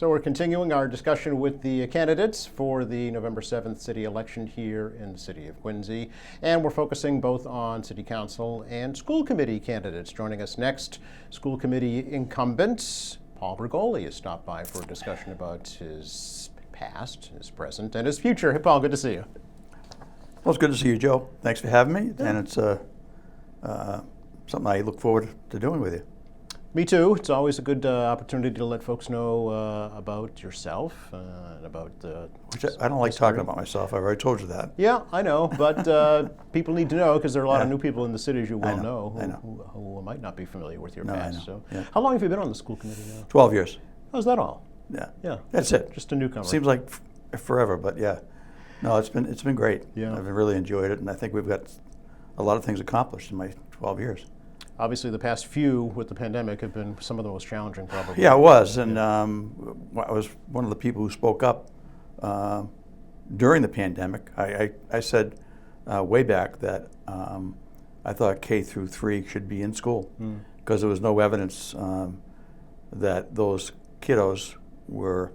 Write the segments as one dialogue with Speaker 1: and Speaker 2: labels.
Speaker 1: So we're continuing our discussion with the candidates for the November 7th city election here in the city of Quincy. And we're focusing both on city council and school committee candidates. Joining us next, school committee incumbent Paul Brigoli has stopped by for a discussion about his past, his present, and his future. Hey, Paul, good to see you.
Speaker 2: Well, it's good to see you, Joe. Thanks for having me, and it's something I look forward to doing with you.
Speaker 1: Me too. It's always a good opportunity to let folks know about yourself and about
Speaker 2: Which I don't like talking about myself. I've already told you that.
Speaker 1: Yeah, I know, but people need to know because there are a lot of new people in the city, as you well
Speaker 2: know
Speaker 1: who might not be familiar with your
Speaker 2: No, I
Speaker 1: past.
Speaker 2: know.
Speaker 1: So,
Speaker 2: Yeah.
Speaker 1: how long have you been on the school committee now?
Speaker 2: 12 years.
Speaker 1: How's that all?
Speaker 2: Yeah.
Speaker 1: Yeah,
Speaker 2: That's it.
Speaker 1: just a newcomer.
Speaker 2: Seems like forever, but yeah. No, it's been great.
Speaker 1: Yeah.
Speaker 2: I've really enjoyed it, and I think we've got a lot of things accomplished in my 12 years.
Speaker 1: Obviously, the past few with the pandemic have been some of the most challenging, probably.
Speaker 2: Yeah, it was, and I was one of the people who spoke up during the pandemic. I said way back that I thought K through 3 should be in school because there was no evidence that those kiddos were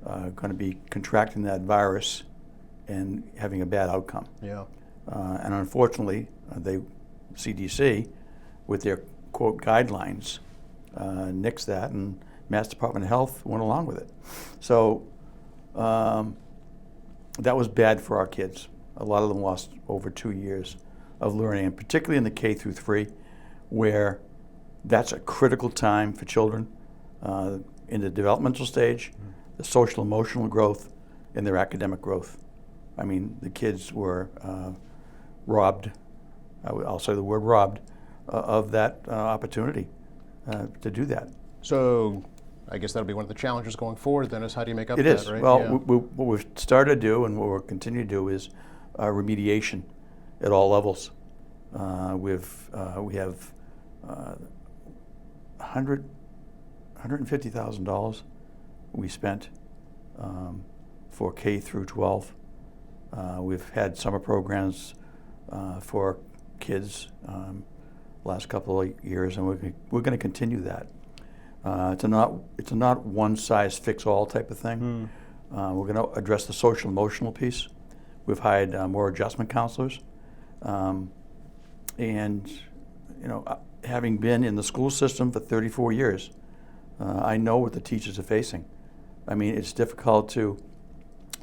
Speaker 2: going to be contracting that virus and having a bad outcome.
Speaker 1: Yeah.
Speaker 2: And unfortunately, CDC, with their quote guidelines, nixed that, and Mass Department of Health went along with it. So that was bad for our kids. A lot of them lost over 2 years of learning, and particularly in the K through 3, where that's a critical time for children in the developmental stage, the social emotional growth, and their academic growth. I mean, the kids were robbed, I'll say the word robbed, of that opportunity to do that.
Speaker 1: So, I guess that'll be one of the challenges going forward. Then is how do you make up
Speaker 2: It
Speaker 1: that,
Speaker 2: is.
Speaker 1: right?
Speaker 2: Well,
Speaker 1: Yeah.
Speaker 2: what we've started to do and what we'll continue to do is remediation at all levels. We have $150,000 we spent for K through 12. We've had summer programs for kids last couple of years, and we're going to continue that. It's a not one size fits all type of thing. We're going to address the social emotional piece. We've hired more adjustment counselors, and having been in the school system for 34 years, I know what the teachers are facing. I mean, it's difficult to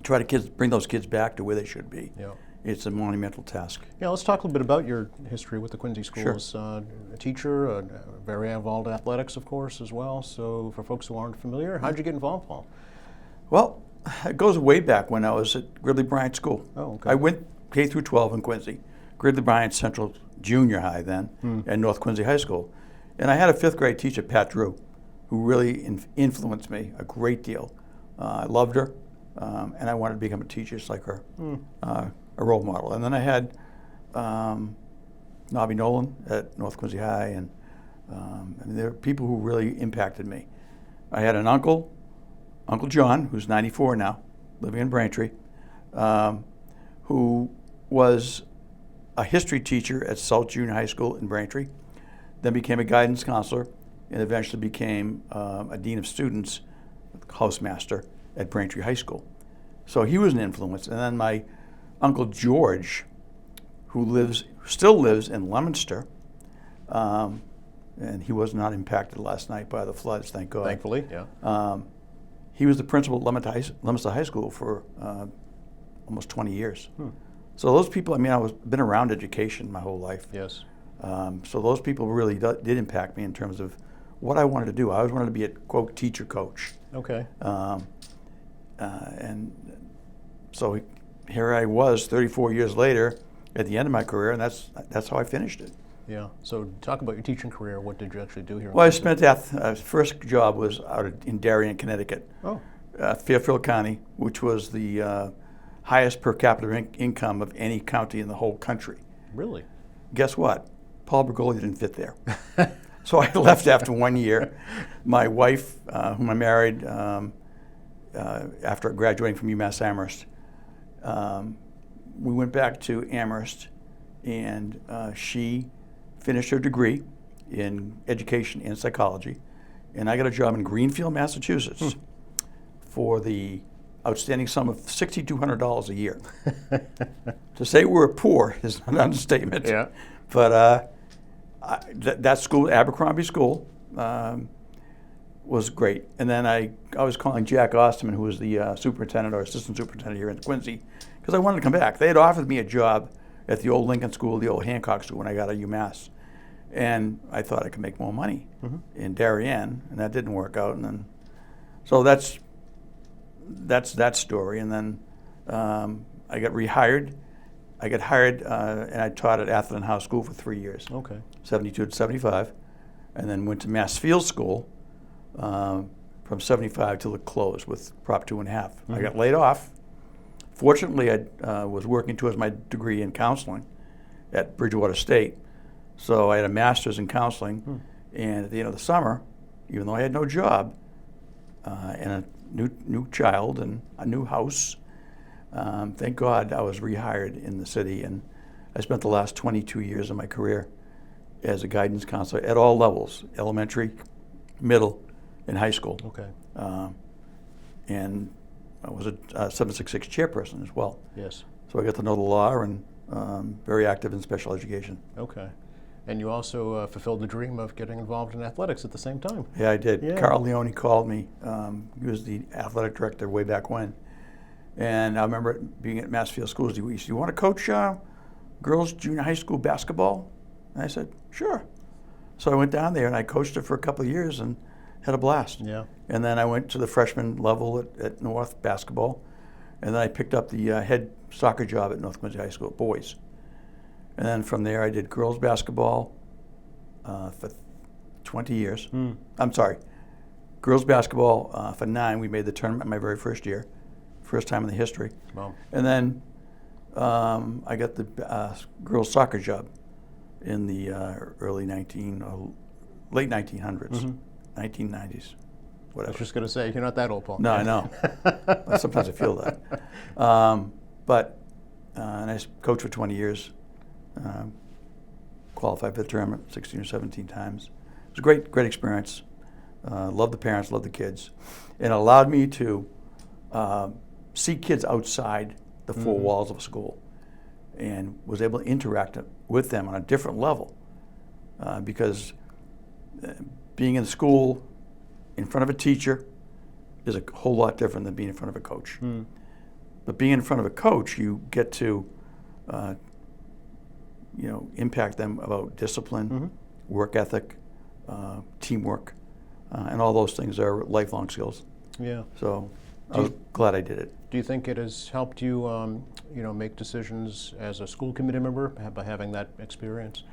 Speaker 2: try to bring those kids back to where they should be.
Speaker 1: Yeah.
Speaker 2: It's a monumental task.
Speaker 1: Yeah, let's talk a little bit about your history with the Quincy schools.
Speaker 2: Sure.
Speaker 1: A teacher, very involved in athletics, of course, as well. So for folks who aren't familiar, how did you get involved, Paul?
Speaker 2: Well, it goes way back when I was at Gridley Bryant School.
Speaker 1: Oh, okay.
Speaker 2: I went K through 12 in Quincy, Gridley Bryant Central Junior High then, and North Quincy High School. And I had a 5th grade teacher, Pat Drew, who really influenced me a great deal. I loved her, and I wanted to become a teacher just like her. A role model. And then I had Nobby Nolan at North Quincy High, and there are people who really impacted me. I had an uncle, Uncle John, who's 94 now, living in Braintree, who was a history teacher at South Junior High School in Braintree, then became a guidance counselor, and eventually became a dean of students, housemaster at Braintree High School. So he was an influence. And then my Uncle George, who still lives in Leominster, and he was not impacted last night by the floods, thank God.
Speaker 1: Thankfully, yeah.
Speaker 2: He was the principal at Leominster High School for almost 20 years. So those people, I mean, been around education my whole life.
Speaker 1: Yes.
Speaker 2: So those people really did impact me in terms of what I wanted to do. I always wanted to be a, quote, teacher coach.
Speaker 1: Okay.
Speaker 2: And so here I was 34 years later at the end of my career, and that's how I finished it.
Speaker 1: Yeah. So talk about your teaching career. What did you actually do here?
Speaker 2: Well, I spent that first job was out in Darien, Connecticut,
Speaker 1: Oh.
Speaker 2: Fairfield County, which was the highest per capita income of any county in the whole country.
Speaker 1: Really?
Speaker 2: Guess what? Paul Brigoli didn't fit there. So I left after 1 year. My wife, whom I married after graduating from UMass Amherst, we went back to Amherst, and she finished her degree in education and psychology, and I got a job in Greenfield, Massachusetts. for the outstanding sum of $6,200 a year. To say we're poor is an understatement.
Speaker 1: Yeah.
Speaker 2: But that school, Abercrombie School, was great. And then I was calling Jack Osterman, who was the superintendent or assistant superintendent here in Quincy, because I wanted to come back. They had offered me a job at the old Lincoln School, the old Hancock School, when I got out of UMass. And I thought I could make more money in Darien, and that didn't work out. And then, so that's that story. And then I got rehired. I got hired, and I taught at Atherton House School for 3 years.
Speaker 1: Okay.
Speaker 2: 72 to 75, and then went to Massfield School from 75 till it closed with Prop 2.5. I got laid off. Fortunately, I was working towards my degree in counseling at Bridgewater State, so I had a master's in counseling. And at the end of the summer, even though I had no job and a new child and a new house, thank God I was rehired in the city, and I spent the last 22 years of my career as a guidance counselor at all levels, elementary, middle, and high school.
Speaker 1: Okay.
Speaker 2: And I was a 766 chairperson as well.
Speaker 1: Yes.
Speaker 2: So I got to know the law and very active in special education.
Speaker 1: Okay. And you also fulfilled the dream of getting involved in athletics at the same time.
Speaker 2: Yeah, I did.
Speaker 1: Yeah.
Speaker 2: Carl Leone called me. He was the athletic director way back when. And I remember being at Massfield Schools. He said, "You want to coach girls junior high school basketball?" And I said, "Sure." So I went down there and I coached it for a couple of years and had a blast.
Speaker 1: Yeah.
Speaker 2: And then I went to the freshman level at North basketball. And then I picked up the head soccer job at North Quincy High School, boys. And then from there I did girls basketball for 20 years. I'm sorry, girls basketball for 9. We made the tournament my very first year. First time in the history.
Speaker 1: Wow.
Speaker 2: And then I got the girls soccer job in the late 1900s, 1990s,
Speaker 1: I
Speaker 2: whatever.
Speaker 1: was just going to say, you're not that old, Paul.
Speaker 2: No, I know. Sometimes I feel that. And I coached for 20 years, qualified for the tournament 16 or 17 times. It was a great experience. Loved the parents, loved the kids. And it allowed me to see kids outside the four walls of a school and was able to interact with them on a different level because being in school in front of a teacher is a whole lot different than being in front of a coach. But being in front of a coach, you get to impact them about discipline, work ethic, teamwork, and all those things are lifelong skills.
Speaker 1: Yeah.
Speaker 2: So I was glad I did it.
Speaker 1: Do you think it has helped you, make decisions as a school committee member by having that experience?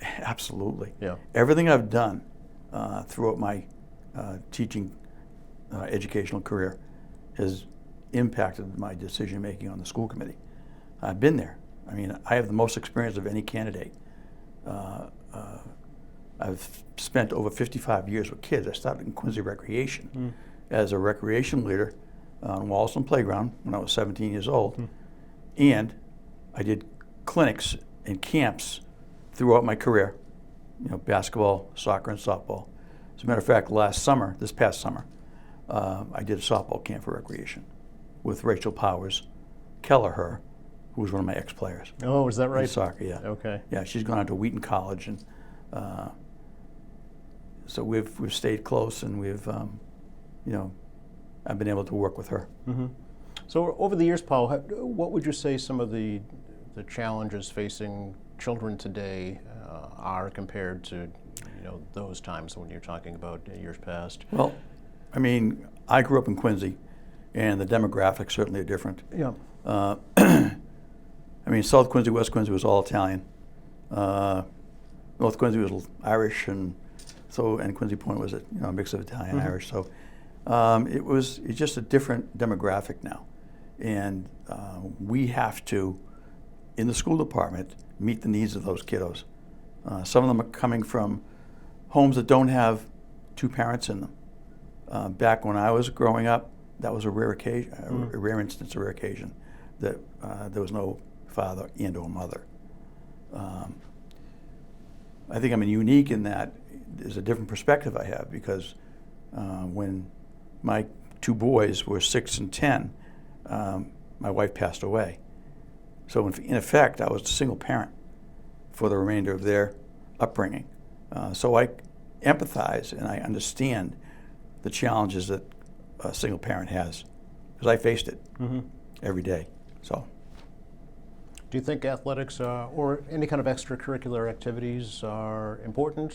Speaker 2: Absolutely.
Speaker 1: Yeah.
Speaker 2: Everything I've done throughout my teaching educational career has impacted my decision making on the school committee. I've been there. I mean, I have the most experience of any candidate. I've spent over 55 years with kids. I started in Quincy Recreation as a recreation leader on Wallaston Playground when I was 17 years old. And I did clinics and camps throughout my career, basketball, soccer, and softball. As a matter of fact, this past summer, I did a softball camp for recreation with Rachel Powers Kelleher, who was one of my ex-players.
Speaker 1: Oh, is that
Speaker 2: In
Speaker 1: right?
Speaker 2: soccer, yeah.
Speaker 1: Okay.
Speaker 2: Yeah, she's gone on to Wheaton College, and so we've stayed close, and we've, I've been able to work with her.
Speaker 1: So over the years, Paul, what would you say some of the challenges facing children today are compared to those times when you're talking about years past?
Speaker 2: Well, I mean, I grew up in Quincy, and the demographics certainly are different.
Speaker 1: Yeah.
Speaker 2: I mean, South Quincy, West Quincy was all Italian. North Quincy was Irish, and Quincy Point was a mix of Italian and Irish. So it's just a different demographic now, and we have to, in the school department, meet the needs of those kiddos. Some of them are coming from homes that don't have two parents in them. Back when I was growing up, that was a rare occasion, a rare instance, a rare occasion that there was no father and or mother. I think I'm unique in that there's a different perspective I have because when my two boys were 6 and 10, my wife passed away. So in effect, I was a single parent for the remainder of their upbringing. So I empathize and I understand the challenges that a single parent has, because I faced it every day. So,
Speaker 1: Do you think athletics or any kind of extracurricular activities are important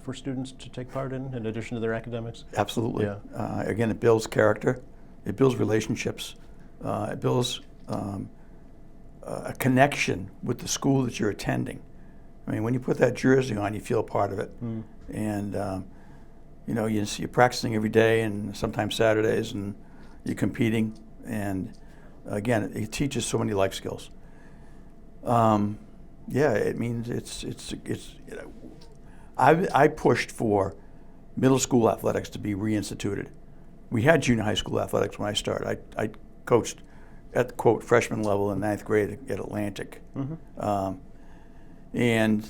Speaker 1: for students to take part in addition to their academics?
Speaker 2: absolutely.
Speaker 1: Yeah.
Speaker 2: Again, it builds character, it builds relationships, it builds a connection with the school that you're attending. I mean, when you put that jersey on, you feel a part of it. And, you know, you're practicing every day and sometimes Saturdays, and you're competing. And, again, it teaches so many life skills. Yeah, it means it's you know, I pushed for middle school athletics to be reinstituted. We had junior high school athletics when I started. I coached at the, quote, freshman level in ninth grade at Atlantic. And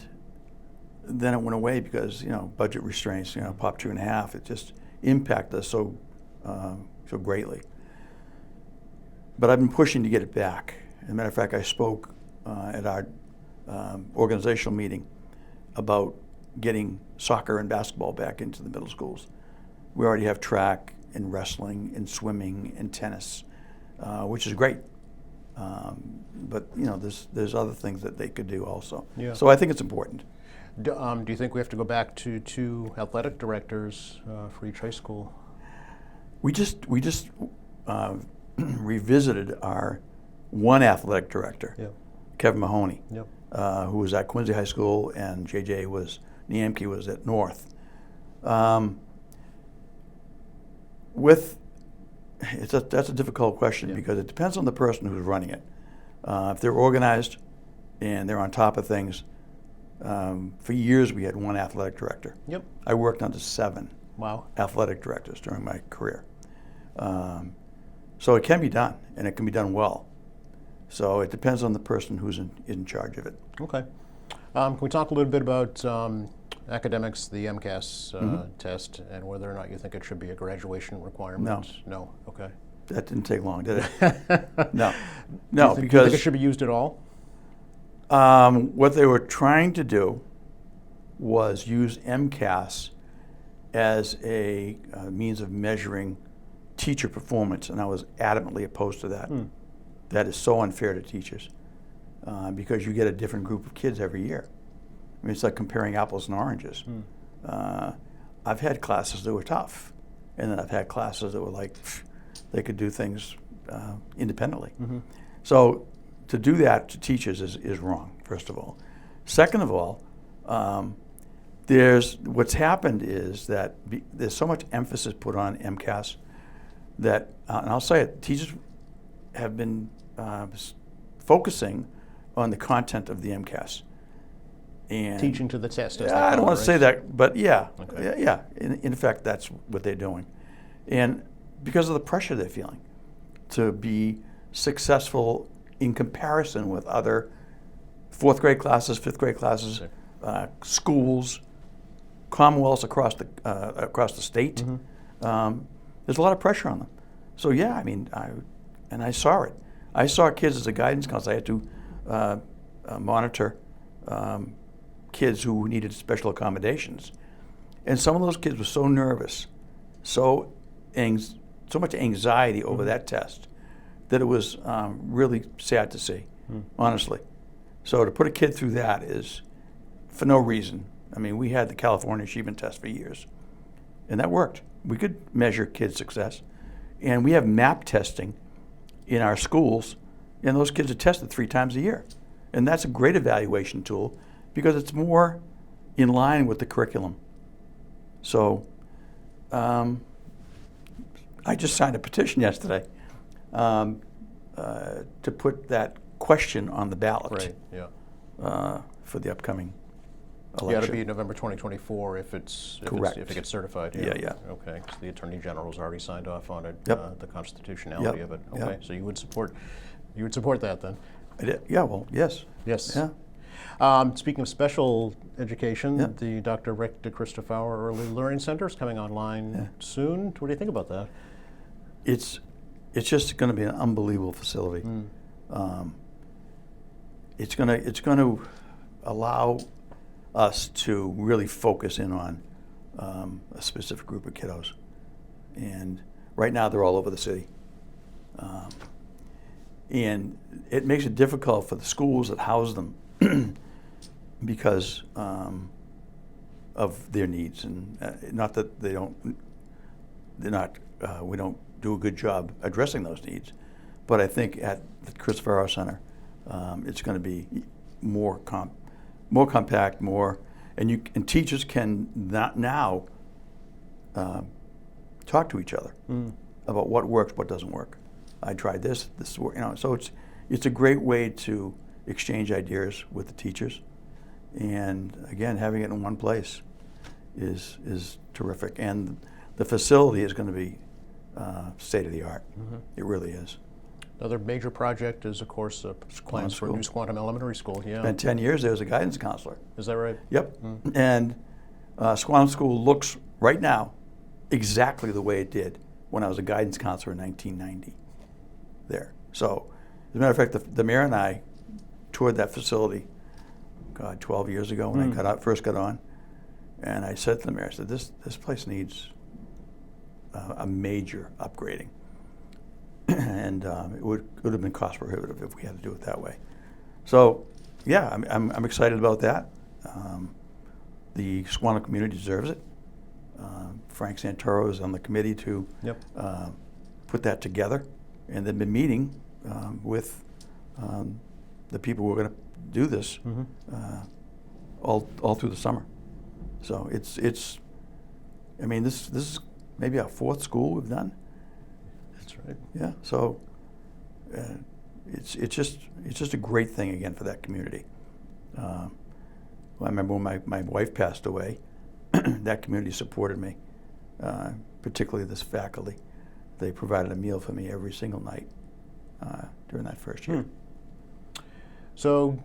Speaker 2: then it went away because, you know, budget restraints, you know, Pop 2.5, it just impacted us so greatly. But I've been pushing to get it back. As a matter of fact, I spoke at our organizational meeting about getting soccer and basketball back into the middle schools. We already have track and wrestling and swimming and tennis, which is great. But you know, there's other things that they could do also.
Speaker 1: Yeah.
Speaker 2: So I think it's important.
Speaker 1: Do you think we have to go back to 2 athletic directors for each high school?
Speaker 2: We just revisited our one athletic director,
Speaker 1: Yep.
Speaker 2: Kevin Mahoney,
Speaker 1: Yep.
Speaker 2: who was at Quincy High School, and JJ Niemke was at North. That's a difficult question,
Speaker 1: Yeah.
Speaker 2: because it depends on the person who's running it. If they're organized and they're on top of things, for years we had one athletic director.
Speaker 1: Yep.
Speaker 2: I worked under 7
Speaker 1: Wow.
Speaker 2: athletic directors during my career. So it can be done, and it can be done well. So it depends on the person who's in charge of it.
Speaker 1: Okay. Can we talk a little bit about academics, the MCAS test, and whether or not you think it should be a graduation requirement? No. Okay.
Speaker 2: That didn't take long, did it? No.
Speaker 1: Do you think it
Speaker 2: Because
Speaker 1: should be used at all?
Speaker 2: what they were trying to do was use MCAS as a means of measuring teacher performance, and I was adamantly opposed to that. That is so unfair to teachers, because you get a different group of kids every year. I mean, it's like comparing apples and oranges. I've had classes that were tough, and then I've had classes that were like, they could do things independently. So to do that to teachers is wrong, first of all. Second of all, what's happened is that there's so much emphasis put on MCAS that, and I'll say it, teachers have been focusing on the content of the MCAS. And
Speaker 1: Teaching to the test. As
Speaker 2: I don't want to say that, but yeah,
Speaker 1: Okay.
Speaker 2: yeah. In fact, that's what they're doing, and because of the pressure they're feeling to be successful in comparison with other 4th grade classes, 5th grade classes, schools, commonwealths across the state. There's a lot of pressure on them. So yeah, I mean, I saw it. I saw kids as a guidance counselor. I had to monitor kids who needed special accommodations, and some of those kids were so nervous, so much anxiety over that test, that it was really sad to see, honestly. So to put a kid through that is for no reason. I mean, we had the California Achievement Test for years, and that worked. We could measure kids' success, and we have MAP testing in our schools, and those kids are tested 3 times a year, and that's a great evaluation tool because it's more in line with the curriculum. So I just signed a petition yesterday to put that question on the ballot.
Speaker 1: Right. Yeah.
Speaker 2: For the upcoming election.
Speaker 1: Yeah, it'll be November 2024 if it gets certified.
Speaker 2: Yeah.
Speaker 1: Okay. So the Attorney General's already signed off on it.
Speaker 2: Yep.
Speaker 1: The constitutionality
Speaker 2: Yep.
Speaker 1: of it.
Speaker 2: Yep.
Speaker 1: Okay. So you would support that then?
Speaker 2: I did. Yeah. Well, yes.
Speaker 1: Yes.
Speaker 2: Yeah.
Speaker 1: Speaking of special education,
Speaker 2: Yep.
Speaker 1: the Dr. Rick DeChristofauer Early Learning Center is coming online soon. What do you think about that?
Speaker 2: it's just going to be an unbelievable facility. It's going to allow us to really focus in on a specific group of kiddos. And right now they're all over the city. And it makes it difficult for the schools that house them because of their needs. And not that we don't do a good job addressing those needs. But I think at the Chris Farrar Center, it's going to be more compact, and teachers can now talk to each other about what works, what doesn't work. I tried this work, So it's a great way to exchange ideas with the teachers, and again, having it in one place is terrific. And the facility is going to be state of the art. It really is.
Speaker 1: Another major project is, of course, plans for New Squantum Elementary School. Yeah,
Speaker 2: Spent 10 years there as a guidance counselor.
Speaker 1: Is that right?
Speaker 2: Yep. And Squantum School looks right now exactly the way it did when I was a guidance counselor in 1990 there. So, as a matter of fact, the mayor and I toured that facility, 12 years ago when I first got on. And I said to the mayor, I said, this place needs a major upgrading. And it would have been cost prohibitive if we had to do it that way. So, yeah, I'm excited about that. The Squantum community deserves it. Frank Santoro is on the committee to put that together, and they've been meeting with the people who are going to do this all through the summer. So it's this is maybe our fourth school we've done.
Speaker 1: That's right.
Speaker 2: Yeah. So it's just a great thing again for that community. I remember when my wife passed away, that community supported me, particularly this faculty. They provided a meal for me every single night during that first year.
Speaker 1: So,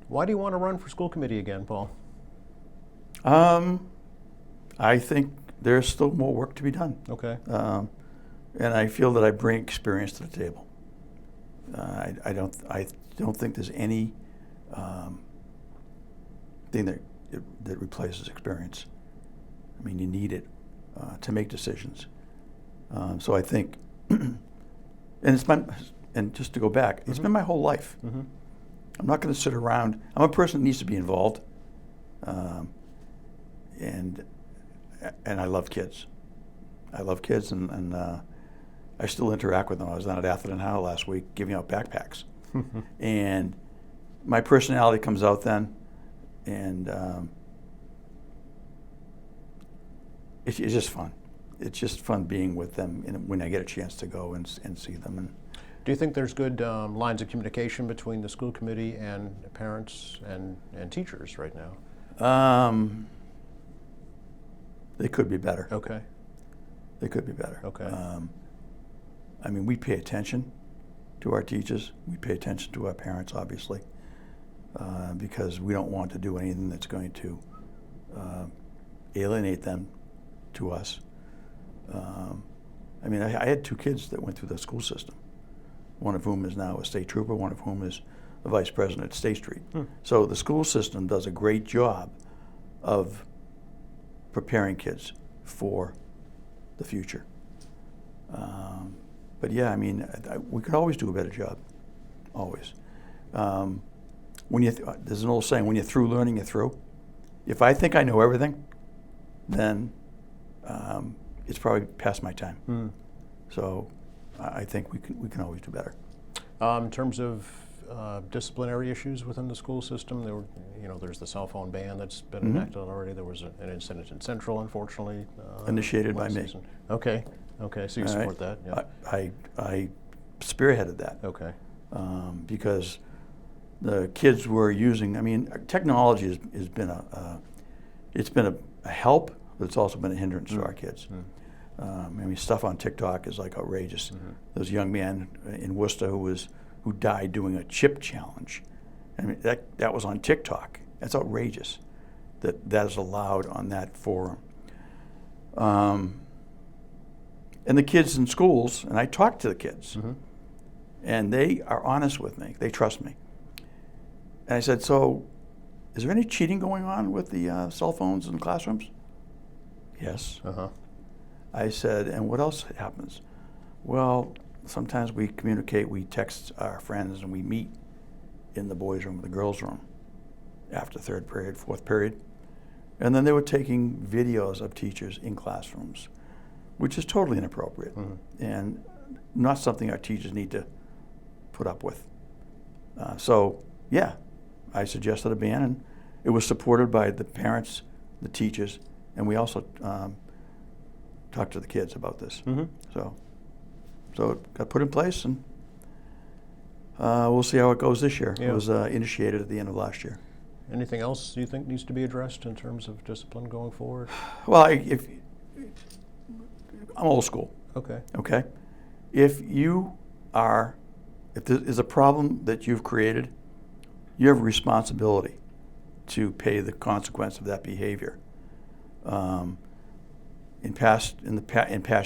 Speaker 1: why do you want to run for school committee again, Paul?
Speaker 2: I think there's still more work to be done.
Speaker 1: Okay.
Speaker 2: And I feel that I bring experience to the table. I don't think there's any thing that replaces experience. I mean, you need it to make decisions. So I think, and just to go back, it's been my whole life. I'm not going to sit around. I'm a person that needs to be involved, and I love kids. I love kids, and I still interact with them. I was down at Atherton Howell last week giving out backpacks, and my personality comes out then, and it's just fun. It's just fun being with them when I get a chance to go and see them. And
Speaker 1: do you think there's good lines of communication between the school committee and parents and teachers right now?
Speaker 2: They could be better.
Speaker 1: Okay.
Speaker 2: They could be better.
Speaker 1: Okay.
Speaker 2: I mean, we pay attention to our teachers. We pay attention to our parents, obviously, because we don't want to do anything that's going to alienate them to us. I mean, I had two kids that went through the school system, one of whom is now a state trooper, one of whom is the vice president at State Street. So the school system does a great job of preparing kids for the future. But yeah, I mean, we could always do a better job, always. There's an old saying, when you're through learning, you're through. If I think I know everything, then it's probably past my time. So I think we can always do better.
Speaker 1: In terms of disciplinary issues within the school system, there's the cell phone ban that's been enacted already. There was an incident in Central, unfortunately.
Speaker 2: Initiated by me.
Speaker 1: Season. Okay, so you support that? Yeah.
Speaker 2: I spearheaded that.
Speaker 1: Okay.
Speaker 2: Because the kids were using. I mean, technology has been it's been a help, but it's also been a hindrance to our kids. I mean, stuff on TikTok is like outrageous. There was a young man in Worcester who died doing a chip challenge. I mean, that was on TikTok. That's outrageous that is allowed on that forum. And the kids in schools, and I talk to the kids,
Speaker 1: Mhm.
Speaker 2: and they are honest with me. They trust me. And I said, so is there any cheating going on with the cell phones in classrooms? Yes.
Speaker 1: Uh-huh.
Speaker 2: I said, and what else happens? Well, sometimes we communicate, we text our friends, and we meet in the boys' room or the girls' room after third period, fourth period. And then they were taking videos of teachers in classrooms, which is totally inappropriate and not something our teachers need to put up with. So, yeah, I suggested a ban, and it was supported by the parents, the teachers, and we also talked to the kids about this. So it got put in place, and we'll see how it goes this year.
Speaker 1: Yeah.
Speaker 2: It was initiated at the end of last year.
Speaker 1: Anything else you think needs to be addressed in terms of discipline going forward?
Speaker 2: Well, I'm old school.
Speaker 1: Okay.
Speaker 2: Okay? If there is a problem that you've created, you have a responsibility to pay the consequence of that behavior. In past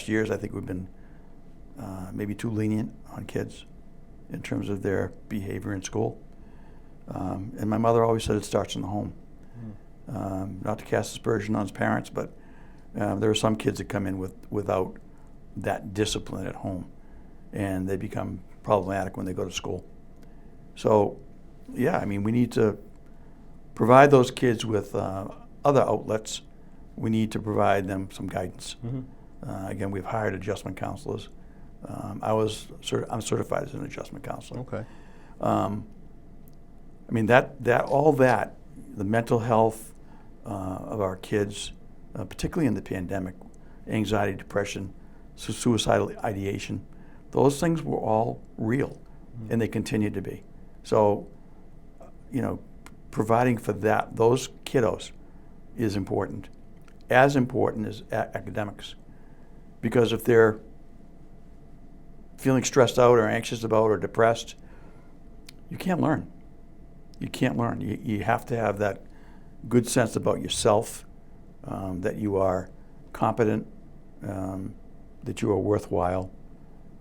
Speaker 2: years, I think we've been maybe too lenient on kids in terms of their behavior in school. And my mother always said it starts in the home. Not to cast aspersion on his parents, but there are some kids that come in without that discipline at home, and they become problematic when they go to school. So, yeah, I mean, we need to provide those kids with other outlets. We need to provide them some guidance. Again, we've hired adjustment counselors. I'm certified as an adjustment counselor.
Speaker 1: Okay.
Speaker 2: I mean, the mental health of our kids, particularly in the pandemic, anxiety, depression, suicidal ideation, those things were all real, and they continue to be. So, providing for those kiddos is important, as important as academics. Because if they're feeling stressed out or anxious about or depressed, you can't learn. You can't learn. You have to have that good sense about yourself, that you are competent, that you are worthwhile,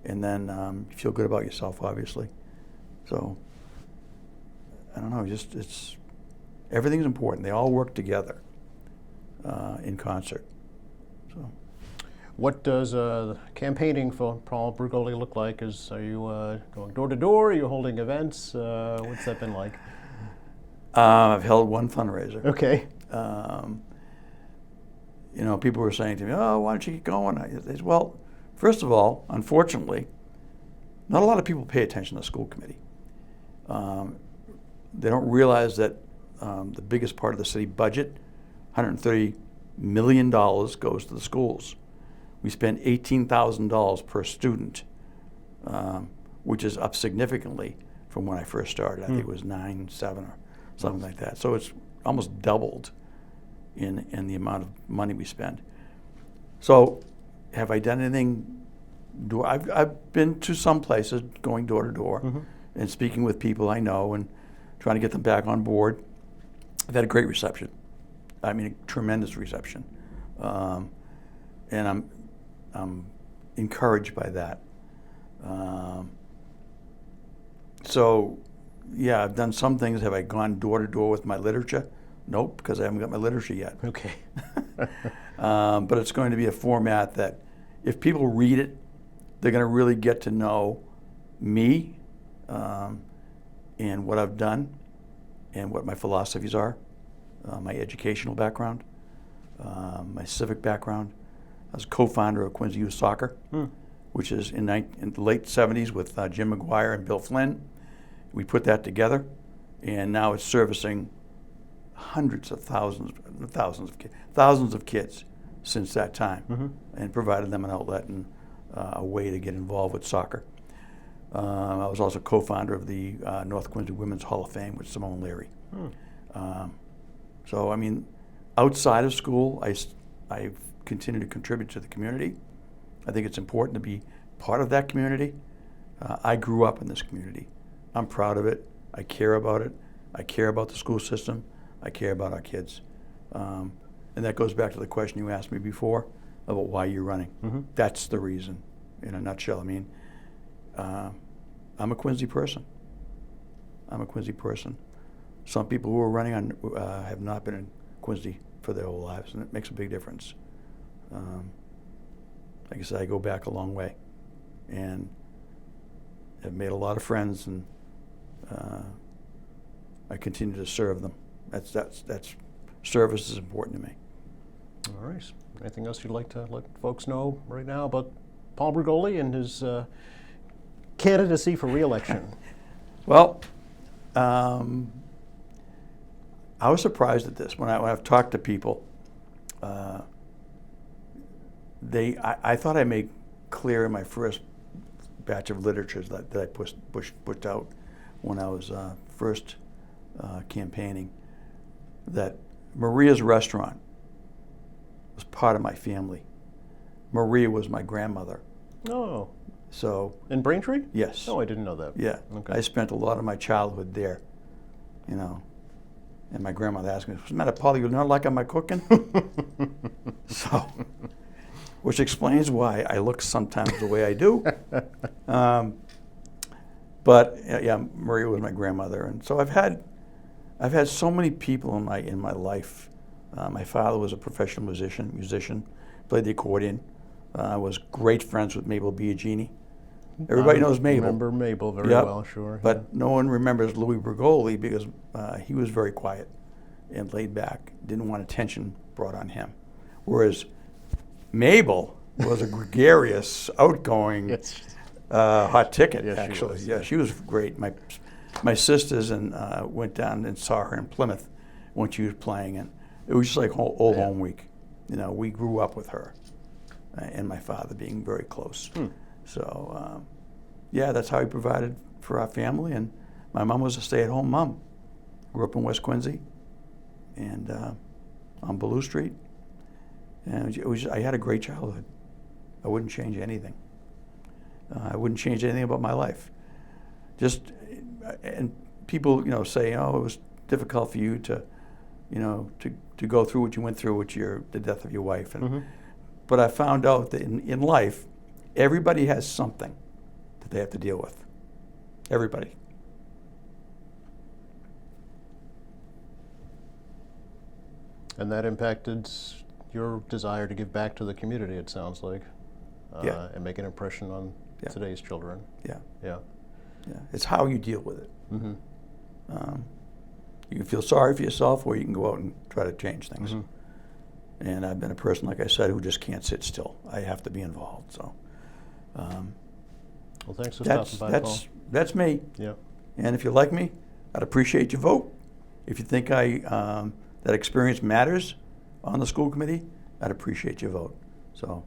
Speaker 2: and then you feel good about yourself, obviously. So, I don't know, everything's important. They all work together in concert. So.
Speaker 1: What does campaigning for Paul Brugoli look like? Are you going door to door? Are you holding events? What's that been like?
Speaker 2: I've held one fundraiser.
Speaker 1: Okay.
Speaker 2: People were saying to me, "Oh, why don't you keep going?" I said, well, first of all, unfortunately, not a lot of people pay attention to the school committee. They don't realize that the biggest part of the city budget, $130 million, goes to the schools. We spend $18,000 per student, which is up significantly from when I first started. I think it was 9.7 or something like that. So it's almost doubled in the amount of money we spend. So have I done anything? I've been to some places going door to door and speaking with people I know and trying to get them back on board. I've had a great reception. I mean, a tremendous reception. And I'm encouraged by that. So, yeah, I've done some things. Have I gone door to door with my literature? Nope, because I haven't got my literature yet.
Speaker 1: Okay.
Speaker 2: But it's going to be a format that if people read it, they're going to really get to know me and what I've done and what my philosophies are, my educational background, my civic background. I was co-founder of Quincy Youth Soccer, which is in the late 70s with Jim McGuire and Bill Flynn. We put that together, and now it's servicing hundreds of thousands of kids since that time, and provided them an outlet and a way to get involved with soccer. I was also co-founder of the North Quincy Women's Hall of Fame with Simone Leary. So, I mean, outside of school, I've continued to contribute to the community. I think it's important to be part of that community. I grew up in this community. I'm proud of it. I care about it. I care about the school system. I care about our kids. And that goes back to the question you asked me before. about why you're running. That's the reason, in a nutshell. I mean, I'm a Quincy person. I'm a Quincy person. Some people who are running on have not been in Quincy for their whole lives, and it makes a big difference. Like I said, I go back a long way, and have made a lot of friends, and I continue to serve them. That's service is important to me.
Speaker 1: All right. Anything else you'd like to let folks know right now about Paul Brigoli and his candidacy for re-election?
Speaker 2: Well, I was surprised at this when I've talked to people. I thought I made clear in my first batch of literatures that I pushed out when I was first campaigning, that Maria's Restaurant was part of my family. Maria was my grandmother.
Speaker 1: Oh,
Speaker 2: So,
Speaker 1: in Braintree?
Speaker 2: yes.
Speaker 1: Oh, I didn't know that.
Speaker 2: Yeah.
Speaker 1: Okay.
Speaker 2: I spent a lot of my childhood there, you know. And my grandmother asked me, "What's the matter, Paul? You not liking my cooking?" So, which explains why I look sometimes the way I do. But yeah, Maria was my grandmother, and so I've had so many people in my life. My father was a professional musician, played the accordion. I was great friends with Mabel Biagini. Everybody knows Mabel.
Speaker 1: Remember Mabel very
Speaker 2: Yep.
Speaker 1: well, sure.
Speaker 2: But no one remembers Louis Brigoli because he was very quiet and laid back, didn't want attention brought on him. Whereas Mabel was a gregarious, outgoing,
Speaker 1: Yes.
Speaker 2: hot ticket,
Speaker 1: Yes, she
Speaker 2: actually.
Speaker 1: was.
Speaker 2: Yeah, she was great. My sisters went down and saw her in Plymouth when she was playing, and it was just like old home week. You know, we grew up with her and my father being very close. So, yeah, that's how he provided for our family. And my mom was a stay-at-home mom. Grew up in West Quincy and on Bellew Street. And I had a great childhood. I wouldn't change anything. I wouldn't change anything about my life. And people, say, "Oh, it was difficult for you to go through what you went through with the death of your wife." But I found out that in life, everybody has something that they have to deal with. Everybody.
Speaker 1: And that impacted your desire to give back to the community, it sounds like.
Speaker 2: Yeah.
Speaker 1: And make an impression on
Speaker 2: Yeah.
Speaker 1: today's children.
Speaker 2: Yeah.
Speaker 1: Yeah.
Speaker 2: Yeah. It's how you deal with it. You can feel sorry for yourself, or you can go out and try to change things. And I've been a person, like I said, who just can't sit still. I have to be involved. So
Speaker 1: Well, thanks for stopping by, Paul.
Speaker 2: that's me.
Speaker 1: Yeah.
Speaker 2: And if you like me, I'd appreciate your vote. If you think that experience matters on the school committee, I'd appreciate your vote. So,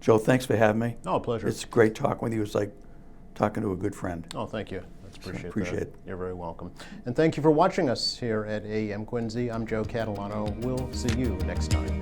Speaker 2: Joe, thanks for having me.
Speaker 1: Oh, pleasure.
Speaker 2: It's great talking with you. It's like talking to a good friend.
Speaker 1: Oh, thank you. That's
Speaker 2: Appreciate
Speaker 1: that.
Speaker 2: it.
Speaker 1: You're very welcome. And thank you for watching us here at AM Quincy. I'm Joe Catalano. We'll see you next time.